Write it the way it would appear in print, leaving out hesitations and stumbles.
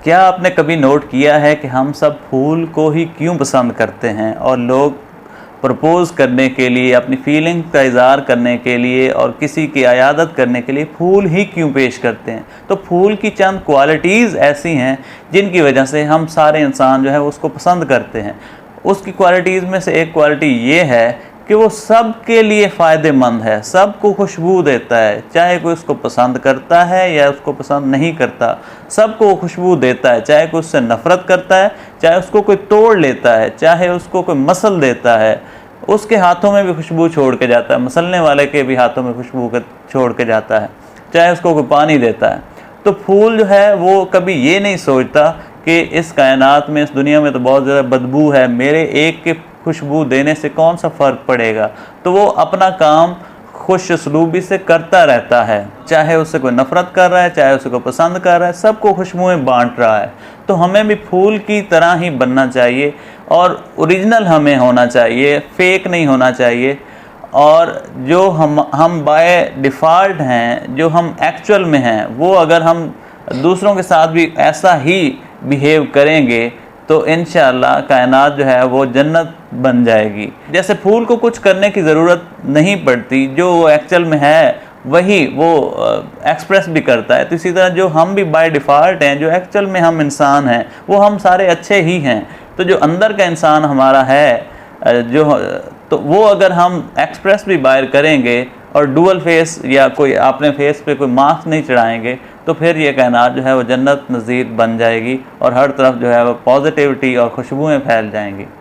क्या आपने कभी नोट किया है कि हम सब फूल को ही क्यों पसंद करते हैं और लोग प्रपोज़ करने के लिए, अपनी फीलिंग का इज़हार करने के लिए और किसी की अयादत करने के लिए फ़ूल ही क्यों पेश करते हैं? तो फूल की चंद क्वालिटीज़ ऐसी हैं जिनकी वजह से हम सारे इंसान जो है उसको पसंद करते हैं। उसकी क्वालिटीज़ में से एक क्वालिटी ये है कि वो सब के लिए फ़ायदेमंद है, सबको खुशबू देता है, चाहे कोई उसको पसंद करता है या उसको पसंद नहीं करता, सबको वो खुशबू देता है, चाहे कोई उससे नफ़रत करता है, चाहे उसको कोई तोड़ लेता है, चाहे उसको कोई मसल देता है, उसके हाथों में भी खुशबू छोड़ के जाता है, मसलने वाले के भी हाथों में खुशबू छोड़ के जाता है, चाहे उसको कोई पानी देता है। तो फूल जो है वो कभी ये नहीं सोचता कि इस कायनात में, इस दुनिया में तो बहुत ज़्यादा बदबू है, मेरे एक के खुशबू देने से कौन सा फ़र्क पड़ेगा। तो वो अपना काम खुश उसलूबी से करता रहता है, चाहे उससे कोई नफ़रत कर रहा है, चाहे उसे कोई पसंद कर रहा है, सबको खुशबुएं बांट रहा है। तो हमें भी फूल की तरह ही बनना चाहिए और ओरिजिनल हमें होना चाहिए, फेक नहीं होना चाहिए। और जो हम बाय डिफ़ॉल्ट हैं, जो हम एक्चुअल में हैं, वो अगर हम दूसरों के साथ भी ऐसा ही बिहेव करेंगे तो इंशाअल्लाह कायनात जो है वो जन्नत बन जाएगी। जैसे फूल को कुछ करने की ज़रूरत नहीं पड़ती, जो वो एक्चुअल में है वही वो एक्सप्रेस भी करता है। तो इसी तरह जो हम भी बाय डिफ़ॉल्ट हैं, जो एक्चुअल में हम इंसान हैं, वो हम सारे अच्छे ही हैं। तो जो अंदर का इंसान हमारा है तो वो अगर हम एक्सप्रेस भी बाहर करेंगे और डुअल फेस या कोई अपने फेस पे कोई मास्क नहीं चढ़ाएंगे तो फिर ये कायनात जो है वो जन्नत नज़ीर बन जाएगी और हर तरफ जो है वो पॉजिटिविटी और खुशबुएं फैल जाएंगी।